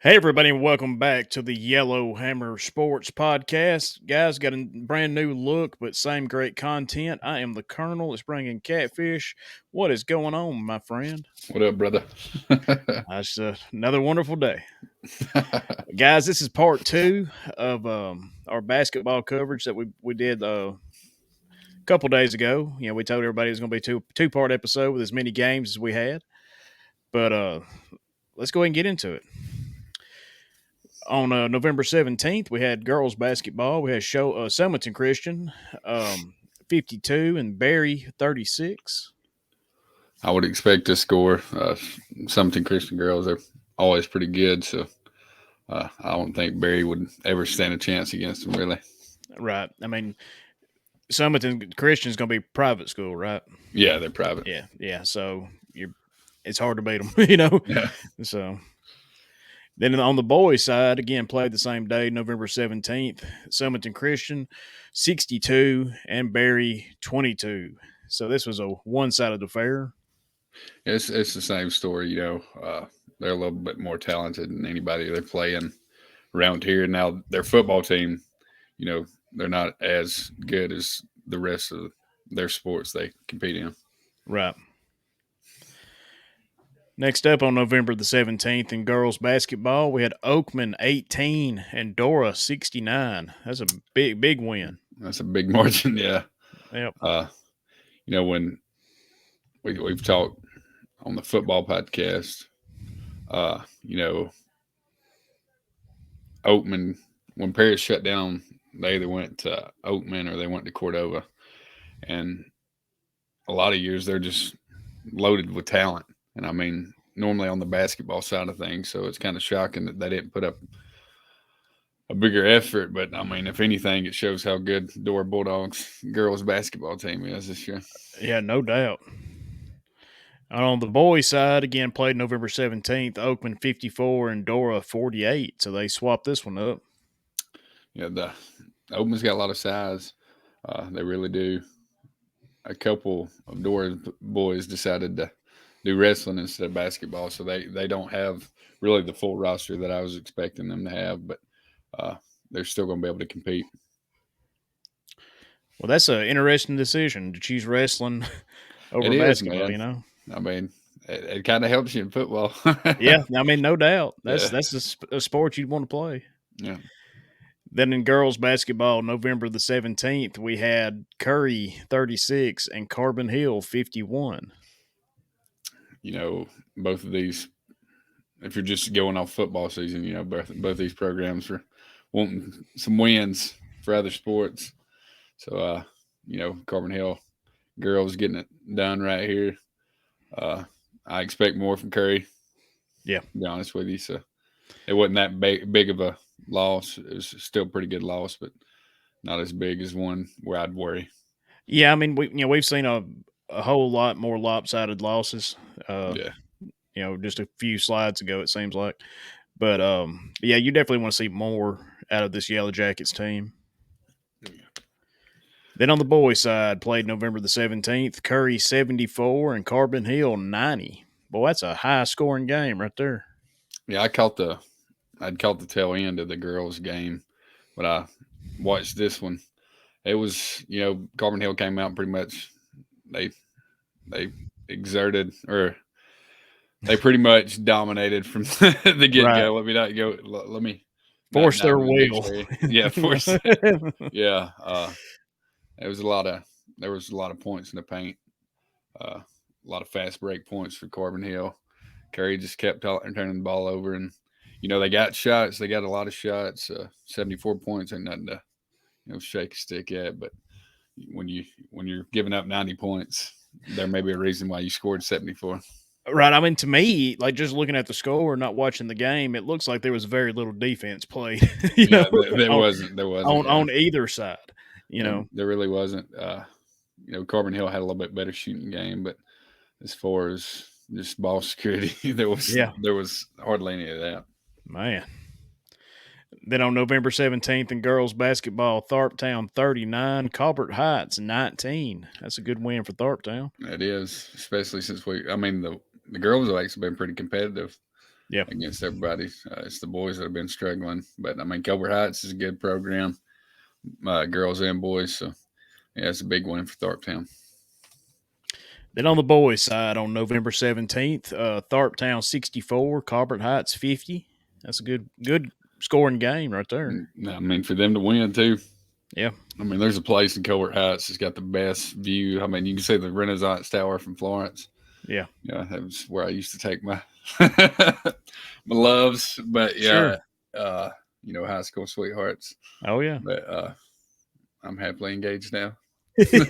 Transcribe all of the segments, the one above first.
Hey, everybody, and welcome back to the Yellowhammer Sports Podcast. Guys, got a brand new look, but same great content. I am the Colonel. It's bringing Catfish. What is going on, my friend? What up, brother? It's another wonderful day. Guys, this is part two of our basketball coverage that we did a couple days ago. You know, we told everybody it was going to be a two-part episode with as many games as we had. But let's go ahead and get into it. On November 17th, we had girls basketball. We had Summerton Christian 52 and Barry 36. I would expect to score. Something Christian girls are always pretty good, so I don't think Barry would ever stand a chance against them, really. Right. I mean, Summerton Christian is going to be private school, right? Yeah, they're private. Yeah. So it's hard to beat them, you know. Yeah. So then on the boys' side, again, played the same day, November 17th. Summerton Christian 62 and Barry 22. So this was a one-sided affair. It's the same story, they're a little bit more talented than anybody they're playing around here. Now their football team, they're not as good as the rest of their sports they compete in. Right. Next up on November the 17th in girls basketball, we had Oakman 18 and Dora 69. That's a big win. That's a big margin, yeah. Yep. When we've talked on the football podcast, Oakman, when Paris shut down, they either went to Oakman or they went to Cordova. And a lot of years they're just loaded with talent. And I mean, normally on the basketball side of things, so it's kind of shocking that they didn't put up a bigger effort. But I mean, if anything, it shows how good Dora Bulldogs girls basketball team is this year. Yeah, no doubt. And on the boys' side, again, played November 17th, Oakman 54 and Dora 48. So they swapped this one up. Yeah, the Oakman's got a lot of size. They really do. A couple of Dora's boys decided to do wrestling instead of basketball, so they don't have really the full roster that I was expecting them to have, but they're still going to be able to compete. Well, that's an interesting decision to choose wrestling over It is, basketball, man. you know? I mean, it kind of helps you in football. Yeah, I mean, no doubt. Yeah. That's a sport you'd want to play. Yeah. Then in girls basketball, November the 17th, we had Curry 36 and Carbon Hill 51. Both of these, if you're just going off football season, both these programs are wanting some wins for other sports. So, Carbon Hill girls getting it done right here. I expect more from Curry. Yeah. To be honest with you. So it wasn't that big of a loss. It was still a pretty good loss, but not as big as one where I'd worry. Yeah, I mean, we've seen a whole lot more lopsided losses. Yeah. Just a few slides ago, it seems like. But yeah, you definitely want to see more out of this Yellow Jackets team. Then on the boys' side, played November the 17th, Curry 74 and Carbon Hill 90. Boy, that's a high scoring game right there. Yeah, I'd caught the tail end of the girls' game, but I watched this one. It was, Carbon Hill came out and pretty much they exerted, or they pretty much dominated from the get go. Right. Let me not go. Let me force their will. Yeah, force. Yeah, there was a lot of points in the paint. A lot of fast break points for Carbon Hill. Curry just kept turning the ball over, and they got shots. They got a lot of shots. 74 points ain't nothing to shake a stick at. But when you're giving up 90 points, there may be a reason why you scored 74. Right. I mean, to me, like just looking at the score, not watching the game, it looks like there was very little defense played. There wasn't on either side. There really wasn't. Carbon Hill had a little bit better shooting game, but as far as just ball security, there was hardly any of that. Man. Then on November 17th in girls basketball, Tharptown 39, Colbert Heights 19. That's a good win for Tharptown. It is, especially since the girls have actually been pretty competitive Yeah. against everybody. It's the boys that have been struggling, but I mean, Cobra Heights is a good program, girls and boys. So yeah, it's a big win for Tharptown. Then on the boys' side, on November 17th, Tharptown 64, Cobbett Heights 50. That's a good scoring game right there. I mean, for them to win too. Yeah. I mean, there's a place in Colbert Heights that's got the best view. I mean, you can see the Renaissance Tower from Florence. Yeah. Yeah, that was where I used to take my my loves. But yeah, Sure. high school sweethearts. Oh, yeah. But I'm happily engaged now. Then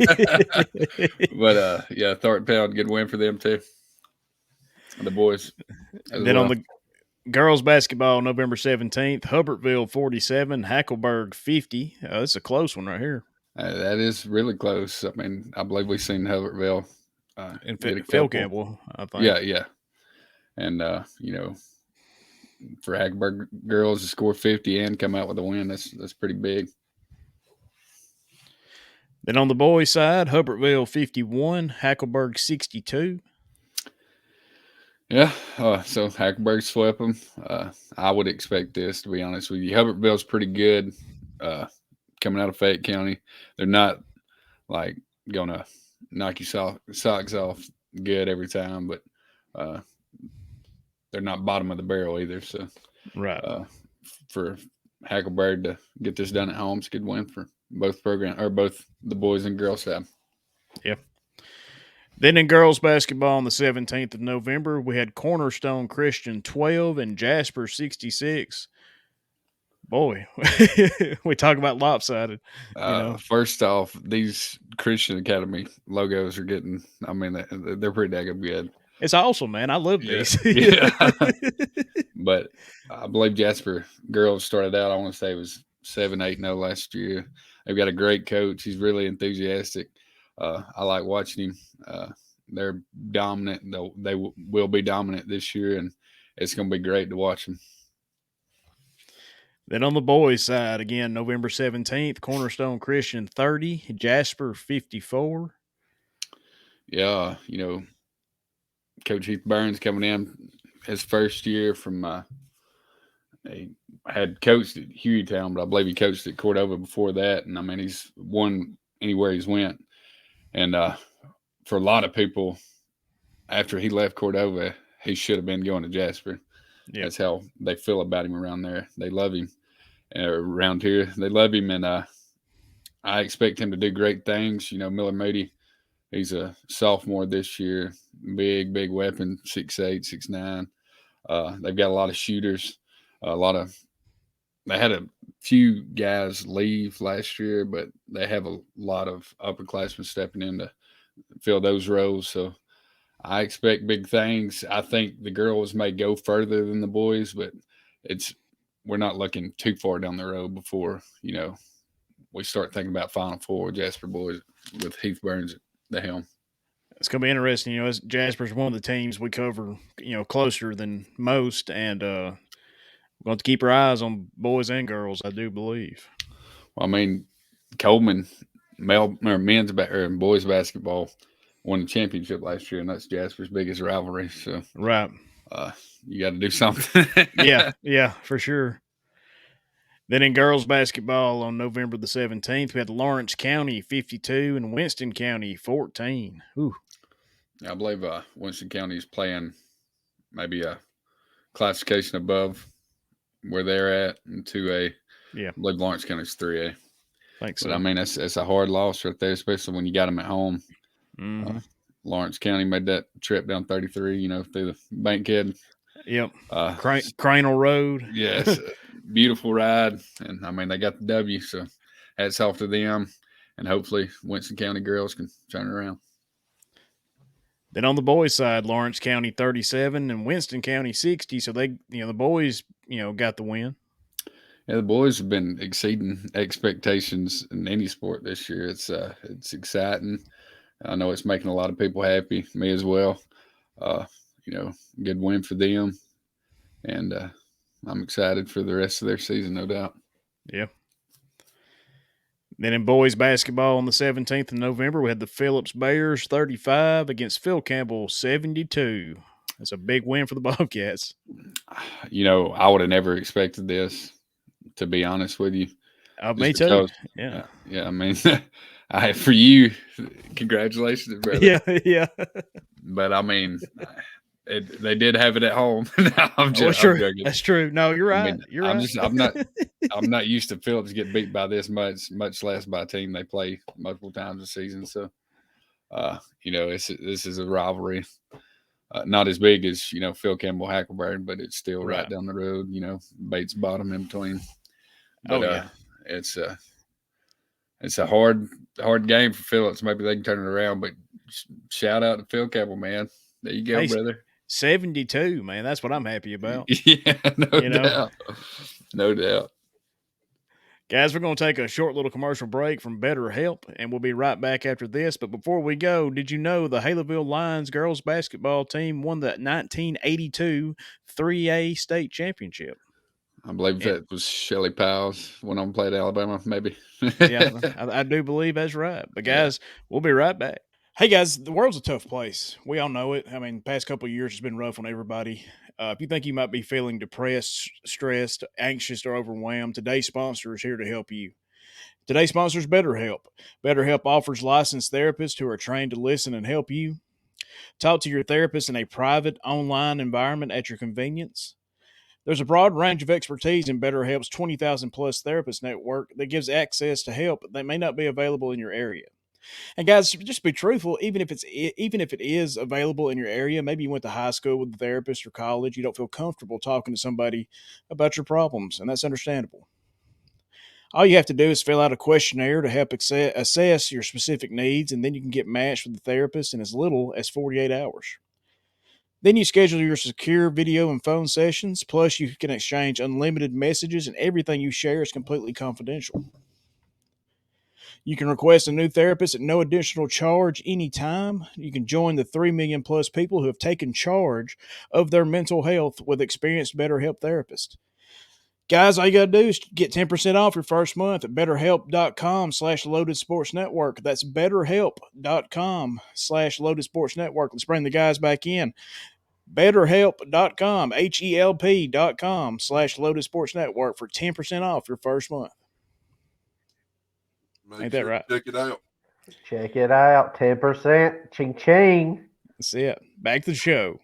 But yeah, Thornton, good win for them too. The boys as on well. the girls' basketball, November 17th, Hubbartville 47, Hackleburg 50. That's a close one right here. That is really close. I mean, I believe we've seen Hubbartville And get a Phil couple. Campbell, I think. Yeah. And, for Hackleburg girls to score 50 and come out with a win, that's pretty big. Then on the boys' side, Hubbartville 51, Hackleburg 62. Yeah, so Hackleburg swept them. I would expect this, to be honest with you. Hubbartville's pretty good coming out of Fayette County. They're not like going to knock your socks off good every time, but they're not bottom of the barrel either. So, Right. For Hackleburg to get this done at home, it's a good win for both the boys and girls side. Yeah. Then in girls basketball on the 17th of November, we had Cornerstone Christian 12 and Jasper 66. Boy, we talk about lopsided. First off, these Christian Academy logos are getting, I mean, they're pretty daggum good. It's awesome, man. I love these. Yeah. But I believe Jasper girls started out, I want to say it was 7-8-0 last year. They've got a great coach. He's really enthusiastic. I like watching him. They're dominant. They will be dominant this year, and it's going to be great to watch them. Then on the boys' side, again, November 17th, Cornerstone Christian 30, Jasper 54. Yeah, Coach Heath Burns coming in his first year from he had coached at Hueytown, but I believe he coached at Cordova before that. And I mean, he's won anywhere he's went. And for a lot of people, after he left Cordova, he should have been going to Jasper. Yeah. That's how they feel about him around there. They love him. Around here, they love him, and I expect him to do great things. Miller Moody, he's a sophomore this year. Big weapon, 6'8", 6'9". They've got a lot of shooters. They had a few guys leave last year, but they have a lot of upperclassmen stepping in to fill those roles. So I expect big things. I think the girls may go further than the boys, but we're not looking too far down the road before, we start thinking about Final Four Jasper boys with Heath Burns at the helm. It's going to be interesting. As Jasper's one of the teams we cover, closer than most, and we're going to keep our eyes on boys and girls, I do believe. Well, I mean, Coleman, men's or boys basketball won the championship last year, and that's Jasper's biggest rivalry. So, right. You got to do something. yeah, for sure. Then in girls basketball on November the 17th, we had Lawrence County 52 and Winston County 14. Ooh. I believe Winston County is playing maybe a classification above where they're at in 2A. Yeah. I believe Lawrence County's 3A. Thanks. So. But I mean, that's a hard loss right there, especially when you got them at home. Mm-hmm. Lawrence County made that trip down 33, through the Bankhead. Yep. Cranel Road. Yes. Beautiful ride. And I mean, they got the W, so hats off to them. And hopefully Winston County girls can turn it around. Then on the boys' side, Lawrence County 37 and Winston County 60. So they, the boys, got the win. Yeah, the boys have been exceeding expectations in any sport this year. It's exciting. I know it's making a lot of people happy, me as well. Good win for them. And I'm excited for the rest of their season, no doubt. Yeah. Then in boys basketball on the 17th of November, we had the Phillips Bears 35 against Phil Campbell 72. That's a big win for the Bobcats. I would have never expected this, to be honest with you, Me just too. because. Yeah. Yeah. I mean, for you, congratulations, brother. Yeah. Yeah. But I mean, they did have it at home. No, Well, I'm sure. joking. That's true. No, you're I right. mean, You're right. I'm not used to Phillips get beat by this much less by a team they play multiple times a season. So, this is a rivalry. Not as big as Phil Campbell Hackleburn, but it's still right Right. down the road. Bates Bottom in between. Oh But yeah. it's a hard game for Phillips. Maybe they can turn it around. But shout out to Phil Campbell, man. There you go, Hey, brother. 72, man. That's what I'm happy about. Yeah, no You know, doubt, no doubt. guys, we're going to take a short little commercial break from BetterHelp, and we'll be right back after this. But before we go, did you know the Haleyville Lions girls basketball team won the 1982 3A state championship? I believe And that was Shelly Powell's when I played Alabama, maybe. yeah, I do believe that's right. But Yeah, guys, we'll be right back. Hey guys, the world's a tough place. We all know it. I mean, past couple of years has been rough on everybody. If you think you might be feeling depressed, stressed, anxious, or overwhelmed, today's sponsor is here to help you. Today's sponsor is BetterHelp. BetterHelp offers licensed therapists who are trained to listen and help you. Talk to your therapist in a private, online environment at your convenience. There's a broad range of expertise in BetterHelp's 20,000 plus therapist network that gives access to help that may not be available in your area. And guys, just be truthful. Even if it is available in your area, maybe you went to high school with a therapist or college, you don't feel comfortable talking to somebody about your problems, and that's understandable. All you have to do is fill out a questionnaire to help assess your specific needs, and then you can get matched with a therapist in as little as 48 hours. Then you schedule your secure video and phone sessions, plus, you can exchange unlimited messages, and everything you share is completely confidential. You can request a new therapist at no additional charge anytime. You can join the 3 million plus people who have taken charge of their mental health with experienced BetterHelp therapists. Guys, all you got to do is get 10% off your first month at betterhelp.com/loaded sports network. That's betterhelp.com/loaded sports network. Let's bring the guys back in. Betterhelp.com, HELP.com/loaded sports network for 10% off your first month. Make Ain't that sure right? to check it out. Check it out. 10%. Ching ching. That's it. Back to the show.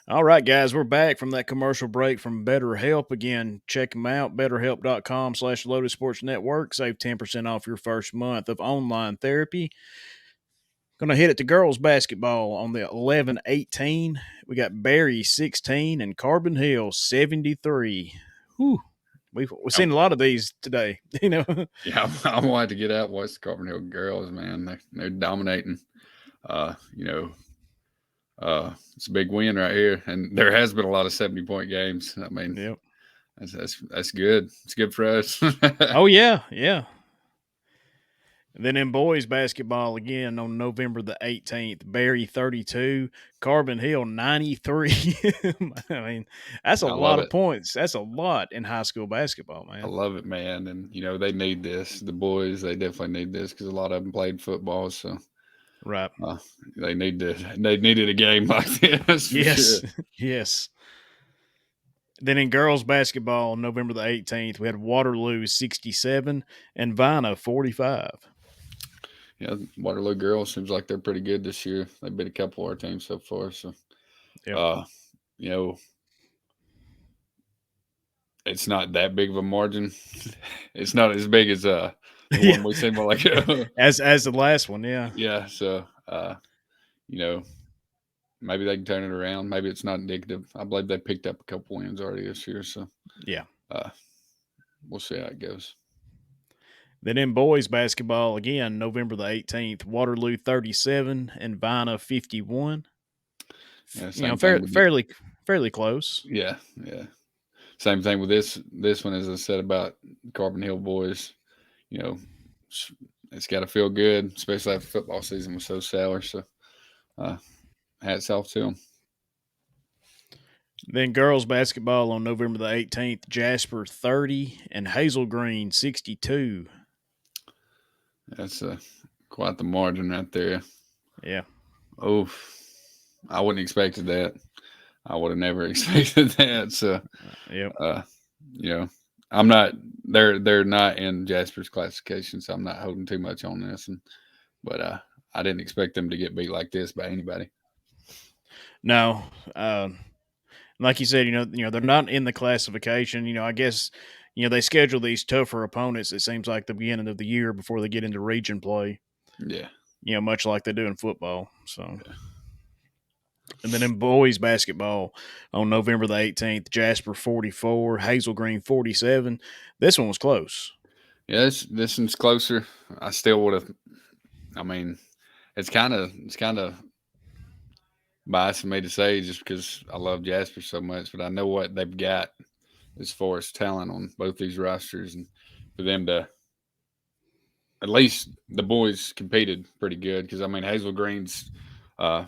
All right, guys, we're back from that commercial break from BetterHelp. Again, check them out, betterhelp.com/loaded sports network. Save 10% off your first month of online therapy. Going to hit it to girls basketball on the 11-18. We got Barry 16 and Carbon Hill 73. Whew. We've seen a lot of these today, Yeah, I wanted to get out and watch the Carbon Hill girls, man. They're dominating. Uh, you know, it's a big win right here, and there has been a lot of 70-point games. I mean, Yep. that's good. It's good for us. Oh, yeah, yeah. And then in boys basketball again on November the 18th, Barry 32, Carbon Hill 93. I mean, that's a I love lot of it. points. That's a lot in high school basketball, I man. love it, man. And they need this. The boys, they definitely need this because a lot of them played football, so Right. uh, they needed a game like this for sure. Yes. Yes. Then in girls basketball, November the 18th, we had Waterloo 67 and Vina 45. Yeah, Waterloo girls seems like they're pretty good this year. They've beat a couple of our teams so far. So, Yep. you know, it's not that big of a margin. It's not as big as the Yeah. one we seem like. As the last one, yeah. Yeah. So, you know, maybe they can turn it around. Maybe it's not indicative. I believe they picked up a couple wins already this year. So, Yeah. uh, we'll see how it goes. Then in boys basketball, again, November the 18th, Waterloo 37 and Vina 51. Yeah, same thing with Fairly close. yeah, yeah. Same thing with this one as I said about Carbon Hill boys. You know, it's got to feel good, especially after football season was so sour. So, uh, hats off to them. Then girls basketball on November the 18th, Jasper 30 and Hazel Green 62. That's quite the margin right there. Yeah. Oh, I wouldn't expected that. I would have never expected that. So, Yep. you know, I'm not. They're not in Jasper's classification, so I'm not holding too much on this. But I didn't expect them to get beat like this by anybody. No, like you said, they're not in the classification. I guess they schedule these tougher opponents. It seems like the beginning of the year before they get into region play. Yeah. Much like they do in football. So, and then in boys basketball on November the 18th, Jasper 44, Hazel Green 47. This one was close. Yeah, this one's closer. I still would have. I mean, it's kind of biased for me to say just because I love Jasper so much, but I know what they've got as far as talent on both these rosters, and for them to at least the boys competed pretty good because I mean Hazel Green's uh,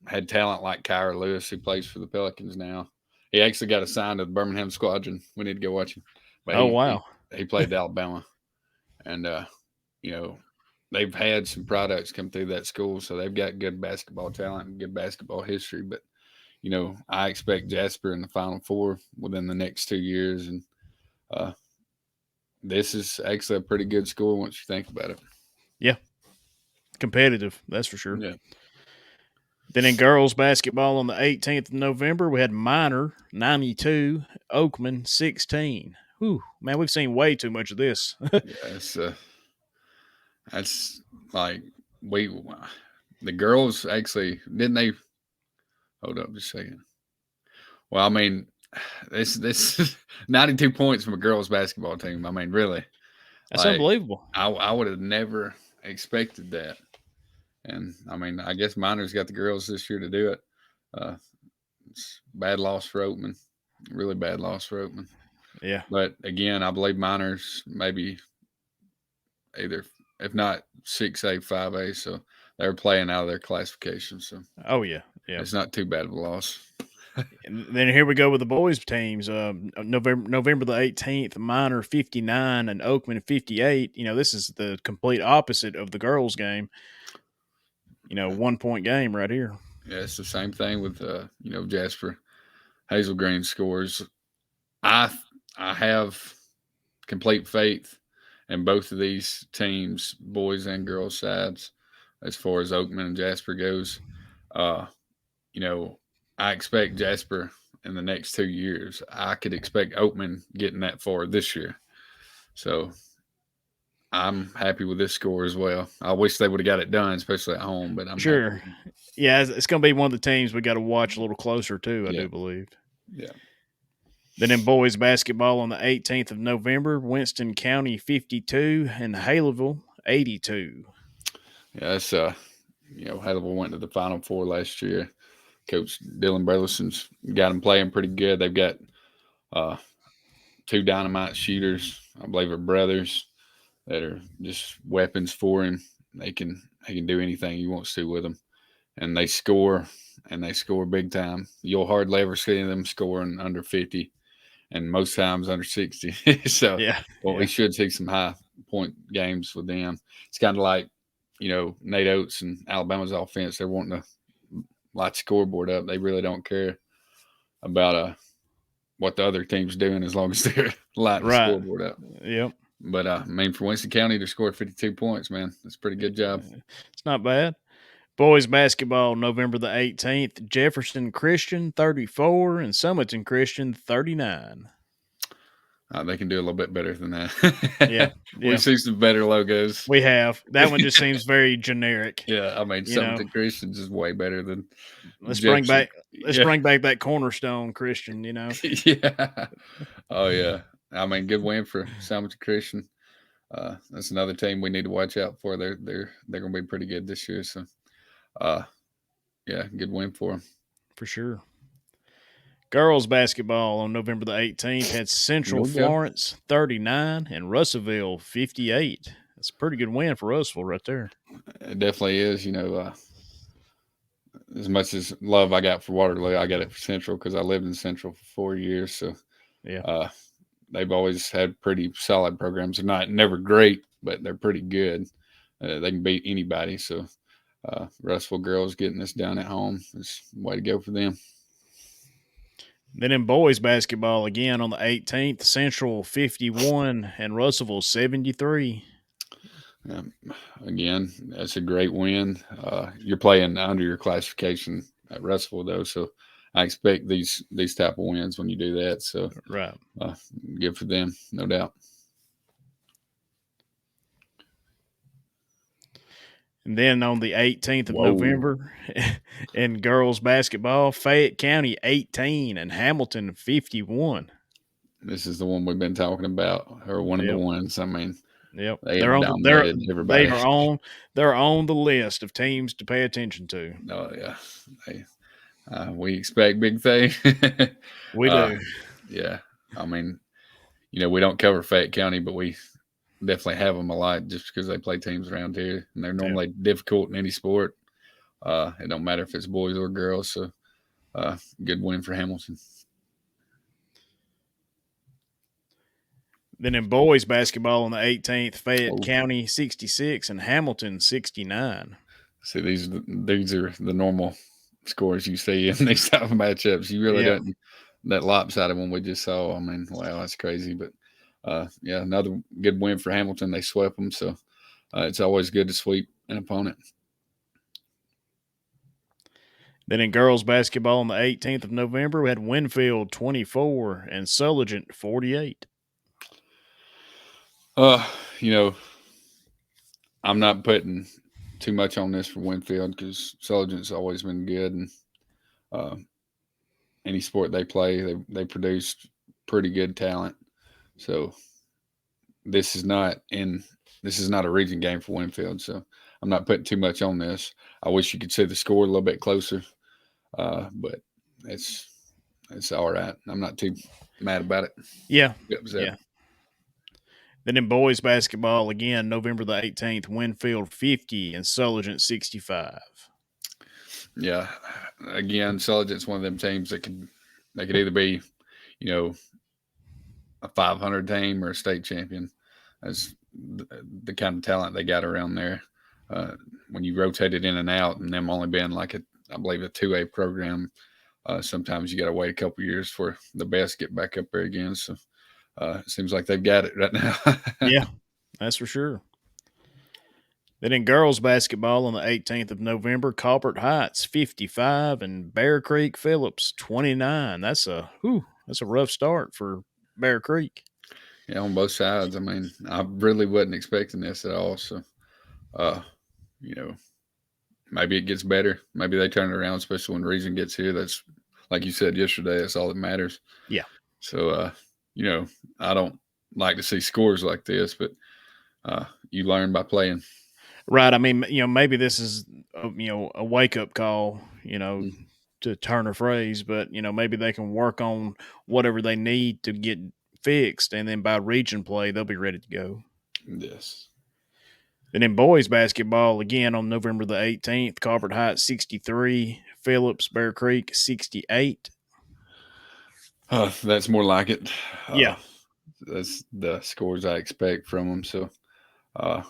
had talent like Kyra Lewis who plays for the Pelicans now. He actually got assigned to the Birmingham Squadron. We need to go watch him, but Oh, he wow. he played at Alabama, and you know they've had some products come through that school, so they've got good basketball talent and good basketball history. But I expect Jasper in the Final Four within the next 2 years, and uh, this is actually a pretty good score once you think about it. Yeah. Competitive, that's for sure. Yeah. Then in girls basketball on the 18th of November, we had Minor 92, Oakman 16. Whew, man, we've seen way too much of this. Yeah, that's like the girls actually didn't they hold up just a second. Well, I mean, this 92 points from a girls basketball team. I mean, really, That's like unbelievable. I would have never expected that. And I mean, I guess Minor's got the girls this year to do it. Uh, it's bad loss for Oatman, really bad loss for Oatman. Yeah. But again, I believe Miners maybe either if not 6A, 5A, so they were playing out of their classification. So Oh, yeah. Yeah. it's not too bad of a loss. And then here we go with the boys teams. November the 18th, Minor 59 and Oakman 58. This is the complete opposite of the girls game. 1 point game right here. Yeah, it's the same thing with Jasper Hazel Green scores. I have complete faith in both of these teams, boys and girls sides, as far as Oakman and Jasper goes. I expect Jasper in the next 2 years. I could expect Oatman getting that far this year. So I'm happy with this score as well. I wish they would have got it done, especially at home, but I'm Sure. happy. Yeah, it's going to be one of the teams we got to watch a little closer too, I Yeah. do believe. Yeah. Then in boys basketball on the 18th of November, Winston County 52 and Haleyville 82. Yeah, that's Haleville went to the Final Four last year. Coach Dylan Burleson's got them playing pretty good. They've got two dynamite shooters, I believe are brothers, that are just weapons for him. They can do anything he wants to with them, and they score big time. You'll hardly ever see them scoring under 50, and most times under 60. So, we should see some high point games with them. It's kind of like Nate Oates and Alabama's offense. They're wanting to light the scoreboard up. They really don't care about what the other team's doing as long as they're lighting the scoreboard up. Yep. But I mean, for Winston County to score 52 points, man, that's a pretty good job. It's not bad. Boys basketball, November the 18th, Jefferson Christian 34 and Summiton Christian 39. They can do a little bit better than that. Yeah. We see some better logos. We have. That one just seems very generic. Yeah, I mean, Summiton Christian's is way better than Let's Jefferson. bring back that cornerstone Christian, Yeah. Oh, yeah. I mean, good win for Summiton Christian. That's another team we need to watch out for. They're going to be pretty good this year. So, yeah, good win for them. For sure. Girls basketball on November the 18th had Central Florence 39 and Russellville 58. That's a pretty good win for Russellville right there. It definitely is. As much as love I got for Waterloo, I got it for Central because I lived in Central for 4 years. So, yeah, they've always had pretty solid programs. They're never great, but they're pretty good. They can beat anybody. So, Russellville girls getting this done at home is the way to go for them. Then in boys basketball again on the 18th, Central 51 and Russellville 73. Again, that's a great win. You're playing under your classification at Russellville, though, so I expect these type of wins when you do that. So, Right. Good for them, no doubt. And then on the 18th of November, in girls basketball, Fayette County 18 and Hamilton 51. This is the one we've been talking about, or one of the ones. I mean, yep, they have dominated everybody. They're on the list of teams to pay attention to. Oh yeah, we expect big things. We do. Yeah, I mean, we don't cover Fayette County, but we definitely have them a lot just because they play teams around here, and they're normally difficult in any sport. It don't matter if it's boys or girls. So, good win for Hamilton. Then in boys basketball on the 18th, Fayette County 66 and Hamilton 69. See, these are the normal scores you see in these type of matchups. You really don't that lopsided one we just saw. I mean, wow, that's crazy. But another good win for Hamilton. They swept them, so it's always good to sweep an opponent. Then in girls basketball on the 18th of November, we had Winfield 24 and Sulligent 48. I'm not putting too much on this for Winfield because Sulligent's always been good, and any sport they play, they produce pretty good talent. So this is not a region game for Winfield. So I'm not putting too much on this. I wish you could see the score a little bit closer, but it's all right. I'm not too mad about it. Yeah. Then in boys basketball again, November the 18th, Winfield 50 and Sulligent 65. Yeah, again, Sulligent's one of them teams that could either be, a 500 team or a state champion. That's the kind of talent they got around there. When you rotate it in and out, and them only being like I believe a 2A program, sometimes you got to wait a couple years for the best to get back up there again. So it seems like they've got it right now. Yeah, that's for sure. Then in girls basketball on the 18th of November, Colbert Heights 55 and Bear Creek Phillips 29. That's a rough start for Bear Creek. Yeah, on both sides. I mean, I really wasn't expecting this at all. So, maybe it gets better. Maybe they turn it around, especially when Region gets here. That's like you said yesterday. That's all that matters. Yeah. So, I don't like to see scores like this, but you learn by playing. Right. I mean, maybe this is, a wake-up call, to turn a phrase, but, maybe they can work on whatever they need to get fixed, and then by region play, they'll be ready to go. Yes. Then in boys basketball, again on November the 18th, Colbert Heights 63, Phillips, Bear Creek 68. That's more like it. Yeah. That's the scores I expect from them. So, other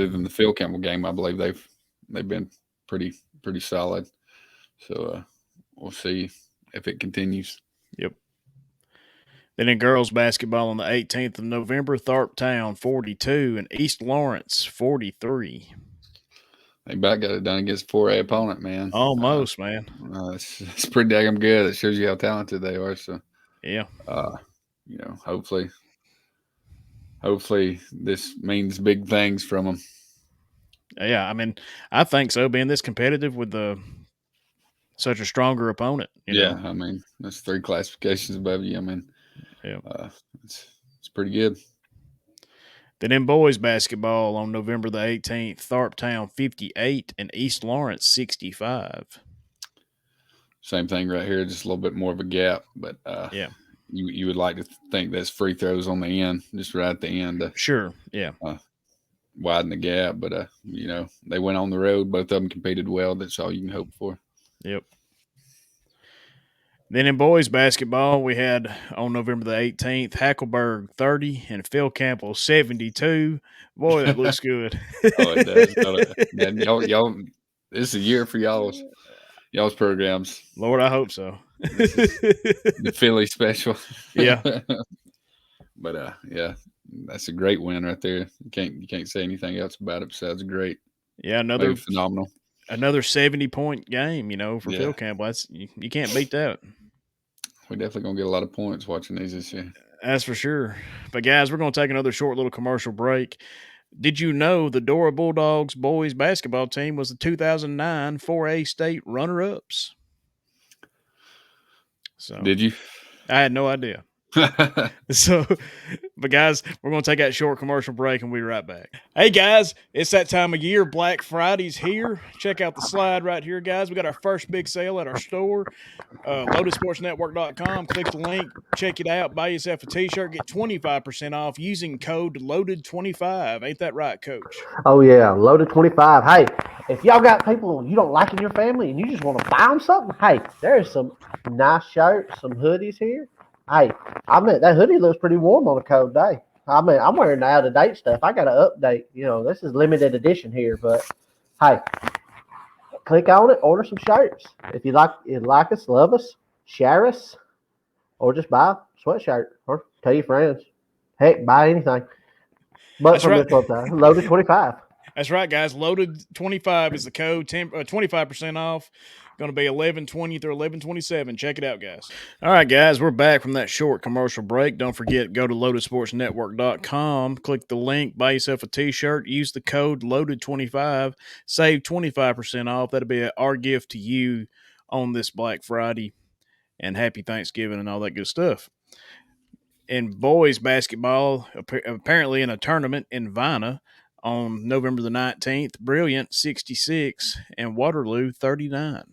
than the Phil Campbell game, I believe they've been pretty solid. So we'll see if it continues. Yep. Then in girls basketball on the 18th of November, Tharptown 42 and East Lawrence 43. They about got it done against a 4A opponent, man. Almost, man. It's pretty damn good. It shows you how talented they are. So yeah. Hopefully this means big things from them. Yeah, I mean, I think so. Being this competitive with such a stronger opponent, I mean, that's 3 classifications above you. I mean, it's pretty good. Then in boys basketball on November the 18th, Tharptown 58 and East Lawrence 65. Same thing right here, just a little bit more of a gap, but you would like to think that's free throws on the end, just right at the end. Sure, yeah. Widen the gap, but they went on the road. Both of them competed well. That's all you can hope for. Yep. Then in boys basketball, we had on November the 18th, Hackleburg 30 and Phil Campbell 72. Boy, that looks good. Oh, it does. Y'all, this is a year for y'all's programs. Lord, I hope so. This is the Philly special. Yeah. But yeah, that's a great win right there. You can't say anything else about it besides great. Yeah, Maybe phenomenal. Another 70-point game, for Yeah. Phil Campbell. That's you can't beat that. We're definitely gonna get a lot of points watching these this year. That's for sure. But guys, we're gonna take another short little commercial break. Did you know the Dora Bulldogs boys basketball team was the 2009 4A state runner-ups? So Did you? I had no idea. So, but guys, we're going to take that short commercial break and we'll be right back. Hey guys, it's that time of year. Black Friday's here. Check out the slide right here, guys. We got our first big sale at our store, loadedsportsnetwork.com. Click the link, check it out, buy yourself a t-shirt, get 25% off using code LOADED25. Ain't that right, Coach? Oh, yeah, loaded 25. Hey, if y'all got people you don't like in your family and you just want to buy them something, hey, there's some nice shirts, some hoodies here. Hey, I mean, that hoodie looks pretty warm on a cold day. I mean, I'm wearing the out-of-date stuff. I got to update. This is limited edition here, but hey, click on it, order some shirts. If you like us, love us, share us, or just buy a sweatshirt or tell your friends. Heck, buy anything. But That's from right. this website, loaded 25. That's right, guys. Loaded 25 is the code. 25% off. Going to be 11/20 through 11/27. Check it out, guys. All right, guys, we're back from that short commercial break. Don't forget, go to loadedsportsnetwork.com. Click the link, buy yourself a t-shirt. Use the code LOADED25. Save 25% off. That'll be our gift to you on this Black Friday. And happy Thanksgiving and all that good stuff. In boys basketball, apparently in a tournament in Vienna on November the 19th, Brilliant 66 and Waterloo 39.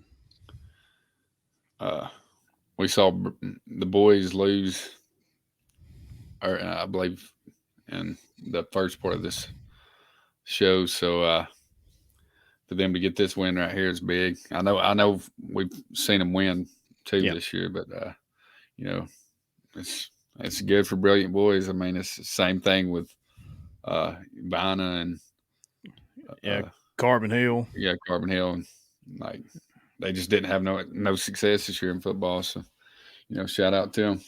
We saw the boys lose, or I believe, in the first part of this show. So for them to get this win right here is big. I know, we've seen them win too this year, but it's good for Brilliant boys. I mean, it's the same thing with Vienna and Carbon Hill. Yeah, Carbon Hill, and like they just didn't have no success this year in football. So shout out to them.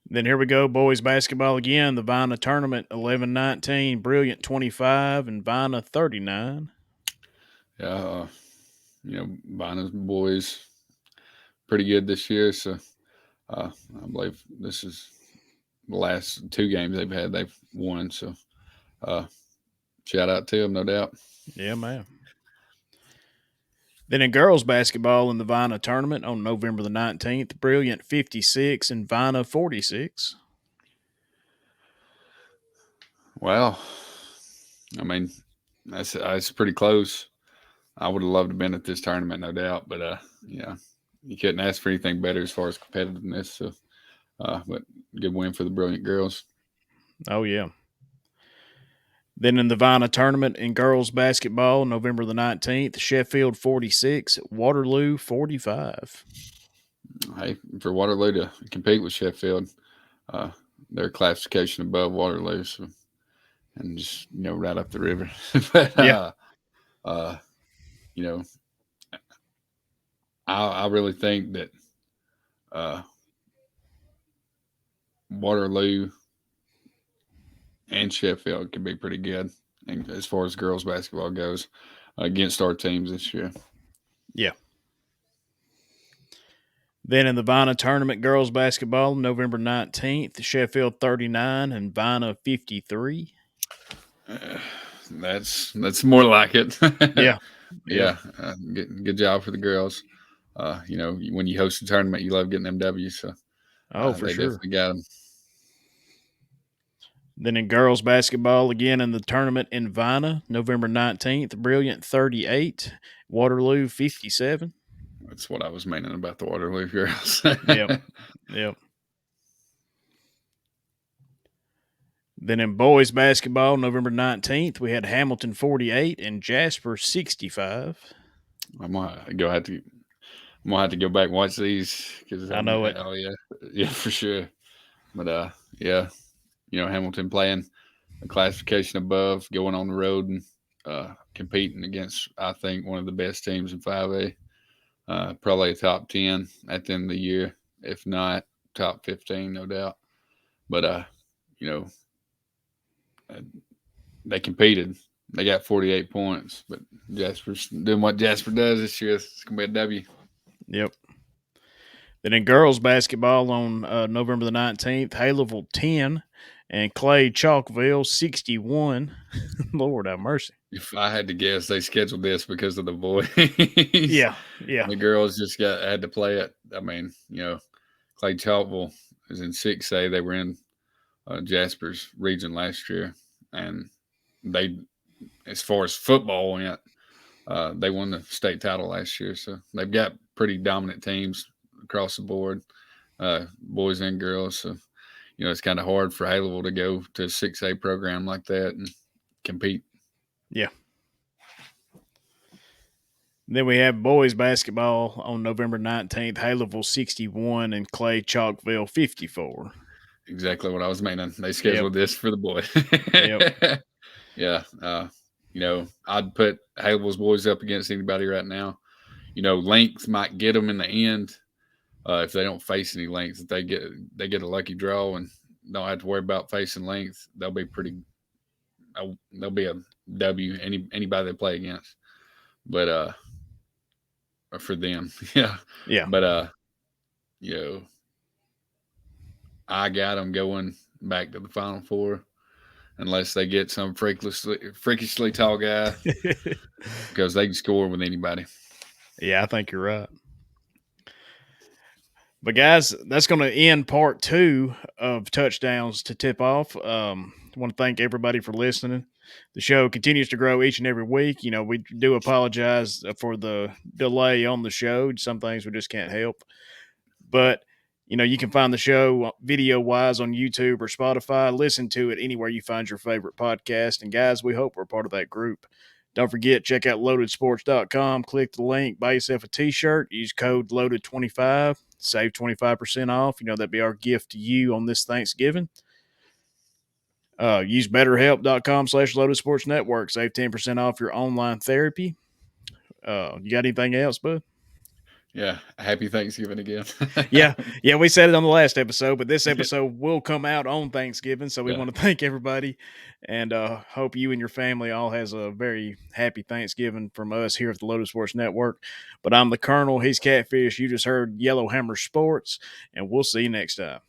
Then here we go, boys basketball again. The Vienna tournament, 11-19, Brilliant 25 and Vienna 39. Yeah, Vienna's boys pretty good this year. So I believe this is the last two games they've won. So shout out to them, no doubt. Yeah, man. Then in girls basketball in the Vienna tournament on November the 19th, Brilliant 56 and Vienna 46. Well, I mean, that's pretty close. I would have loved to have been at this tournament, no doubt. But you couldn't ask for anything better as far as competitiveness. So, but good win for the Brilliant girls. Oh yeah. Then in the Vienna tournament in girls basketball, November the 19th, Sheffield 46, Waterloo 45. Hey, for Waterloo to compete with Sheffield, their classification above Waterloo, so, and just right up the river. But I really think that Waterloo and Sheffield can be pretty good as far as girls basketball goes against our teams this year. Yeah. Then in the Vienna tournament, girls basketball, November 19th, Sheffield 39 and Vienna 53. That's more like it. Yeah. Yeah. Good job for the girls. When you host a tournament, you love getting them W's. So for they sure. definitely got them. Then in girls basketball, again in the tournament in Vienna, November 19th, Brilliant 38, Waterloo 57. That's what I was meaning about the Waterloo girls. Yep. Then in boys basketball, November 19th, we had Hamilton 48 and Jasper 65. I'm gonna have to go back and watch these because I know it. Oh yeah, for sure. But Hamilton playing a classification above, going on the road and competing against, I think, one of the best teams in 5A. Probably a top 10 at the end of the year, if not top 15, no doubt. But you know, they competed. They got 48 points, but Jasper's doing what Jasper does this year. It's gonna be a W. Yep. Then in girls basketball on November the 19th, Haleyville 10 and Clay Chalkville 61. Lord have mercy. If I had to guess, they scheduled this because of the boys. Yeah. The girls just had to play it. I mean, Clay Chalkville is in 6A. They were in Jasper's region last year, and they, as far as football went, they won the state title last year. So they've got pretty dominant teams across the board, boys and girls. So it's kind of hard for Haleyville to go to a 6A program like that and compete. Yeah. Then we have boys basketball on November 19th, Haleyville 61 and Clay Chalkville 54. Exactly what I was meaning. They scheduled this for the boys. Yep. Yeah. I'd put Haleyville's boys up against anybody right now. Length might get them in the end if they don't face any length. If they get a lucky draw and don't have to worry about facing length, they'll be they'll be a W anybody they play against. But for them, yeah. But I got them going back to the Final Four unless they get some freakishly tall guy because they can score with anybody. Yeah, I think you're right. But guys, that's going to end part 2 of touchdowns to tip off. I want to thank everybody for listening. The show continues to grow each and every week. We do apologize for the delay on the show. Some things we just can't help. But, you can find the show video-wise on YouTube or Spotify. Listen to it anywhere you find your favorite podcast. And, guys, we hope we're part of that group. Don't forget, check out loadedsports.com. Click the link, buy yourself a T-shirt. Use code LOADED25. Save 25% off. That'd be our gift to you on this Thanksgiving. Use betterhelp.com/loadedsportsnetwork. Save 10% off your online therapy. You got anything else, bud? Yeah. Happy Thanksgiving again. Yeah. We said it on the last episode, but this episode will come out on Thanksgiving. So we want to thank everybody and hope you and your family all has a very happy Thanksgiving from us here at the Loaded Sports Network. But I'm the Colonel. He's Catfish. You just heard Yellowhammer Sports, and we'll see you next time.